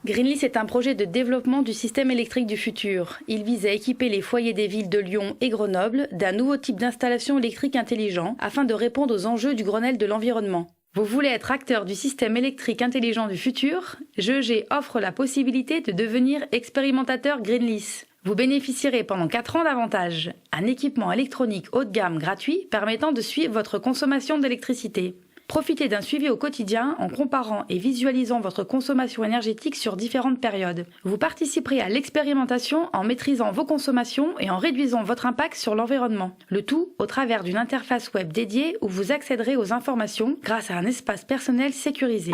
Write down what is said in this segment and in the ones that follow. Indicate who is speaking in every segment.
Speaker 1: Greenlist est un projet de développement du système électrique du futur. Il vise à équiper les foyers des villes de Lyon et Grenoble d'un nouveau type d'installation électrique intelligent afin de répondre aux enjeux du Grenelle de l'environnement. Vous voulez être acteur du système électrique intelligent du futur? GEG offre la possibilité de devenir expérimentateur Greenlist. Vous bénéficierez pendant 4 ans d'avantages. Un équipement électronique haut de gamme gratuit permettant de suivre votre consommation d'électricité. Profitez d'un suivi au quotidien en comparant et visualisant votre consommation énergétique sur différentes périodes. Vous participerez à l'expérimentation en maîtrisant vos consommations et en réduisant votre impact sur l'environnement. Le tout au travers d'une interface web dédiée où vous accéderez aux informations grâce à un espace personnel sécurisé.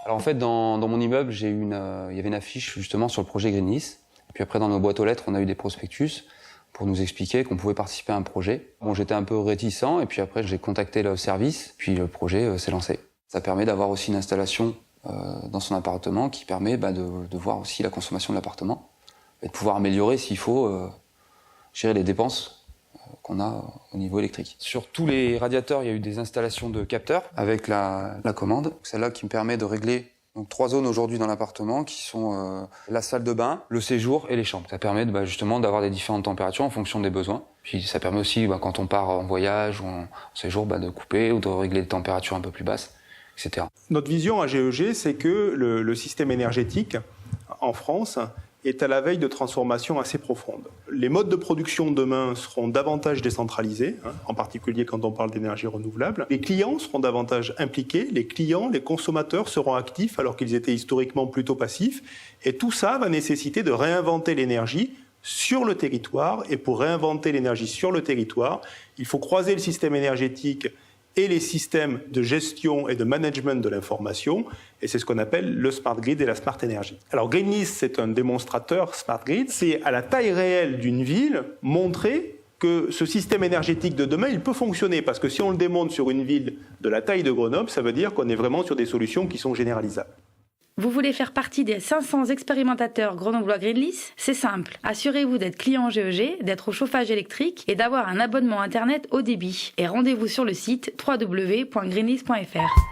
Speaker 2: Alors en fait, dans mon immeuble, il y avait une affiche justement sur le projet Greenlist. Et puis après, dans nos boîtes aux lettres, on a eu des prospectus pour nous expliquer qu'on pouvait participer à un projet. Bon, j'étais un peu réticent, et puis après, j'ai contacté le service, puis le projet s'est lancé. Ça permet d'avoir aussi une installation dans son appartement qui permet de voir aussi la consommation de l'appartement et de pouvoir améliorer, s'il faut, gérer les dépenses qu'on a au niveau électrique. Sur tous les radiateurs, il y a eu des installations de capteurs avec la commande. Celle-là qui me permet de régler donc 3 zones aujourd'hui dans l'appartement qui sont la salle de bain, le séjour et les chambres. Ça permet justement d'avoir des différentes températures en fonction des besoins. Puis ça permet aussi, quand on part en voyage ou en séjour, de couper ou de régler des températures un peu plus basses, etc.
Speaker 3: Notre vision à GEG, c'est que le système énergétique en France est à la veille de transformations assez profondes. Les modes de production demain seront davantage décentralisés, en particulier quand on parle d'énergie renouvelable. Les clients seront davantage impliqués, les clients, les consommateurs seront actifs alors qu'ils étaient historiquement plutôt passifs. Et tout ça va nécessiter de réinventer l'énergie sur le territoire. Et pour réinventer l'énergie sur le territoire, il faut croiser le système énergétique et les systèmes de gestion et de management de l'information, et c'est ce qu'on appelle le smart grid et la smart energy. Alors Greenlist, c'est un démonstrateur smart grid, c'est à la taille réelle d'une ville montrer que ce système énergétique de demain, il peut fonctionner, parce que si on le démontre sur une ville de la taille de Grenoble, ça veut dire qu'on est vraiment sur des solutions qui sont généralisables.
Speaker 1: Vous voulez faire partie des 500 expérimentateurs grenoblois Greenlist? C'est simple. Assurez-vous d'être client GEG, d'être au chauffage électrique et d'avoir un abonnement Internet haut débit. Et rendez-vous sur le site www.greenlist.fr.